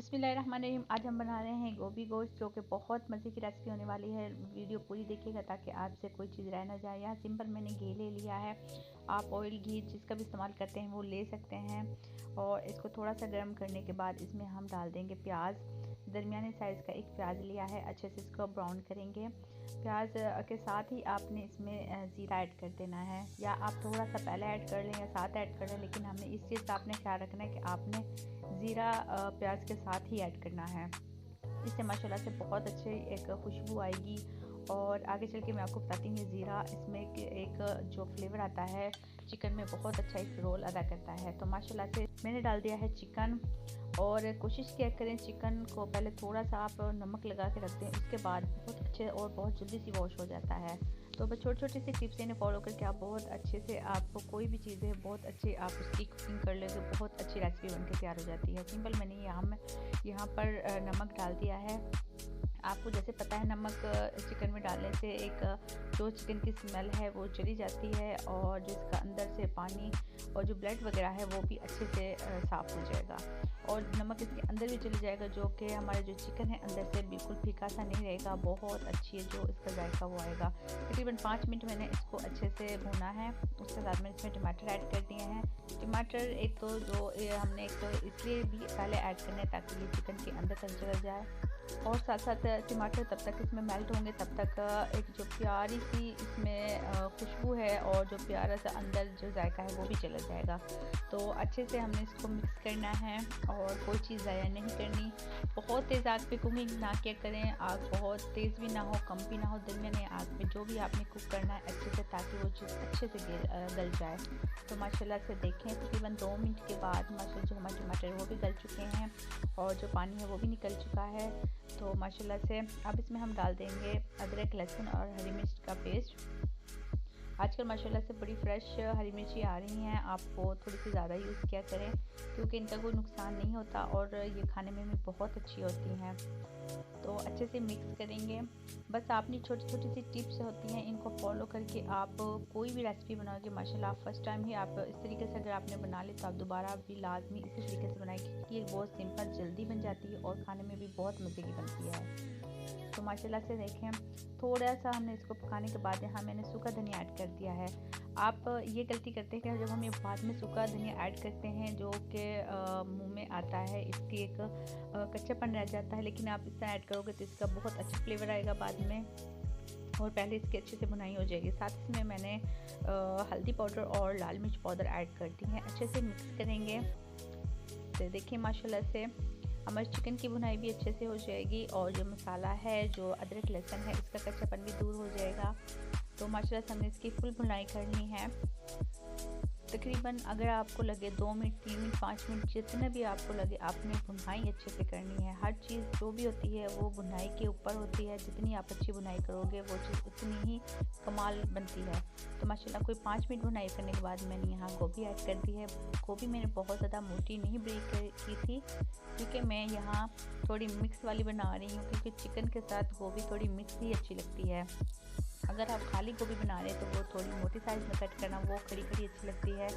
बिस्मिल्लाहिर्रहमानिर्रहीम। आज हम बना रहे हैं गोभी गोश्त, जो कि बहुत मज़े की रेसिपी होने वाली है। वीडियो पूरी देखिएगा ताकि आपसे कोई चीज़ रह ना जाए। यहाँ सिंपल मैंने घी ले लिया है। आप ऑयल घी जिसका भी इस्तेमाल करते हैं वो ले सकते हैं। और इसको थोड़ा सा गर्म करने के बाद इसमें हम डाल देंगे प्याज। दरमियाने साइज़ का एक प्याज लिया है, अच्छे से इसको ब्राउन करेंगे। प्याज के साथ ही आपने इसमें ज़ीरा ऐड कर देना है, या आप थोड़ा सा पहले ऐड कर लें या साथ ऐड कर लें, लेकिन हमने इस चीज़ का आपने ख्याल रखना है कि आपने ज़ीरा प्याज के साथ ही ऐड करना है। इससे माशाल्लाह से बहुत अच्छी एक खुशबू आएगी। और आगे चल के मैं आपको बताती हूँ, ज़ीरा इसमें एक जो फ्लेवर आता है चिकन में बहुत अच्छा एक रोल अदा करता है। तो माशाल्लाह से मैंने डाल दिया है चिकन। और कोशिश किया करें चिकन को पहले थोड़ा सा आप नमक लगा के रख दें, उसके बाद बहुत अच्छे और बहुत जल्दी सी वॉश हो जाता है। तो बस छोटी छोटी सी टिप्स इन्हें फॉलो करके आप बहुत अच्छे से, आपको कोई भी चीज़ है बहुत अच्छी आप उसकी कुकिंग कर ले तो बहुत अच्छी रेसिपी बनकर तैयार हो जाती है। सिंपल मैंने यहाँ पर नमक डाल दिया है। आपको जैसे पता है नमक चिकन में डालने से एक जो चिकन की स्मेल है वो चली जाती है, और जो इसका अंदर से पानी और जो ब्लड वगैरह है वो भी अच्छे से साफ़ हो जाएगा, और नमक इसके अंदर भी चली जाएगा, जो कि हमारा जो चिकन है अंदर से बिल्कुल फीका सा नहीं रहेगा, बहुत अच्छी है जो इसका जायका वो आएगा। तकरीबन 5 मिनट मैंने इसको अच्छे से भूना है। उसके बाद मैंने इसमें टमाटर ऐड कर दिए हैं। टमाटर एक तो हमने एक तो इसलिए भी पहले ऐड करने हैं ताकि ये चिकन के अंदर तक चला जाए, और साथ साथ टमाटर तब तक इसमें मेल्ट होंगे तब तक एक जो प्यारी सी इसमें खुशबू है और जो प्यारा सा अंदर जो जायका है वो भी चला जाएगा। तो अच्छे से हमने इसको मिक्स करना है और कोई चीज़ ज़ाया नहीं करनी। बहुत तेज़ आग पे कुकिंग ना किया करें, आग बहुत तेज़ भी ना हो कम भी ना हो, दरमियाने आग पे जो भी आपने कुक करना है अच्छे से, ताकि वो चीज़ अच्छे से गल जाए। तो माशाल्लाह से देखें तकरीबन 2 मिनट के बाद माशाल्लाह जो हमारे टमाटर वो भी गल चुके हैं और जो पानी है वो भी निकल चुका है। तो माशाल्लाह से अब इसमें हम डाल देंगे अदरक, लहसुन और हरी मिर्च का पेस्ट। आजकल माशाल्लाह से बड़ी फ़्रेश हरी मिर्ची आ रही हैं, आपको थोड़ी सी ज़्यादा यूज़ किया करें क्योंकि इनका कोई नुकसान नहीं होता और ये खाने में भी बहुत अच्छी होती हैं। तो अच्छे से मिक्स करेंगे। बस आपने छोटी छोटी सी टिप्स होती हैं, इनको फॉलो करके आप कोई भी रेसिपी बनाओगे माशाल्लाह फर्स्ट टाइम ही आप इस तरीके से अगर आपने बना ली तो आप दोबारा भी लाजमी इसी तरीके से बनाएंगे, क्योंकि ये बहुत सिंपल जल्दी बन जाती है और खाने में भी बहुत मज़े की बनती है। तो माशाल्लाह से देखें थोड़ा सा हमने इसको पकाने के बाद यहाँ मैंने सूखा धनिया ऐड कर दिया है। आप ये गलती करते हैं कि जब हम ये बाद में सूखा धनिया ऐड करते हैं जो कि मुंह में आता है, इसकी एक कच्चापन रह जाता है, लेकिन आप इससे ऐड करोगे तो इसका बहुत अच्छा फ्लेवर आएगा बाद में, और पहले इसकी अच्छे से भुनाई हो जाएगी। साथ इसमें मैंने हल्दी पाउडर और लाल मिर्च पाउडर ऐड कर दी है। अच्छे से मिक्स करेंगे। तो देखिए माशाल्लाह से हमारे चिकन की भुनाई भी अच्छे से हो जाएगी, और जो मसाला है जो अदरक लहसुन है इसका कच्चापन भी दूर हो जाएगा। तो माशाल्लाह से हमने इसकी फुल भुनाई करनी है। तकरीबन अगर आपको लगे 2 मिनट 3 मिनट 5 मिनट जितना भी आपको लगे, आपने भुनाई अच्छे से करनी है। हर चीज़ जो भी होती है वो भुनाई के ऊपर होती है, जितनी आप अच्छी भुनाई करोगे वो चीज़ उतनी ही कमाल बनती है। तो माशाल्लाह कोई 5 मिनट भुनाई करने के बाद मैंने यहाँ गोभी ऐड कर दी है। गोभी मैंने बहुत ज़्यादा मोटी नहीं ब्रेक की थी, क्योंकि मैं यहाँ थोड़ी मिक्स वाली बना रही हूँ, क्योंकि चिकन के साथ गोभी थोड़ी मिक्स ही अच्छी लगती है। अगर आप खाली गोभी बना रहे हैं तो वो थोड़ी मोटी साइज़ में कट करना, वो खड़ी खड़ी अच्छी लगती है,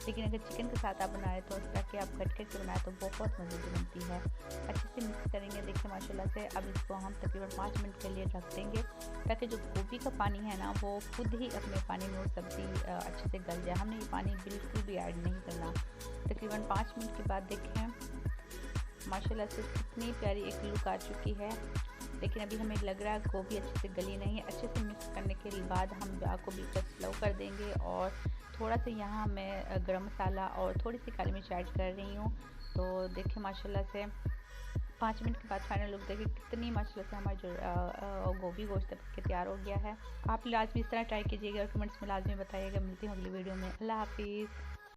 लेकिन अगर चिकन के साथ आप बना रहे तो ताकि आप कट करके बनाए तो बहुत मज़े की बनती है। अच्छे से मिक्स करेंगे। देखिए माशाल्लाह से अब इसको हम तकरीबन 5 मिनट के लिए रख देंगे, ताकि जो गोभी का पानी है ना वो खुद ही अपने पानी में वो सब्ज़ी अच्छे से गल जाए। हमने ये पानी बिल्कुल भी ऐड नहीं करना। तकरीबन 5 मिनट के बाद देखें माशाल्लाह से कितनी प्यारी एक लुक आ चुकी है, लेकिन अभी हमें लग रहा है गोभी अच्छे से गली नहीं है। अच्छे से मिक्स करने के बाद हम आग को बिल्कुल स्लो कर देंगे, और थोड़ा सा यहाँ मैं गरम मसाला और थोड़ी सी काली मिर्च ऐड कर रही हूँ। तो देखिए माशाल्लाह से 5 मिनट के बाद फाइनल लुक देखिए कितनी माशाल्लाह से हमारा जो गोभी गोश्त के तैयार हो गया है। आप लाजमी इस तरह ट्राई कीजिएगा और कमेंट्स में लाजमी बताइएगा। मिलती हूँ अगली वीडियो में। अल्लाह हाफिज़।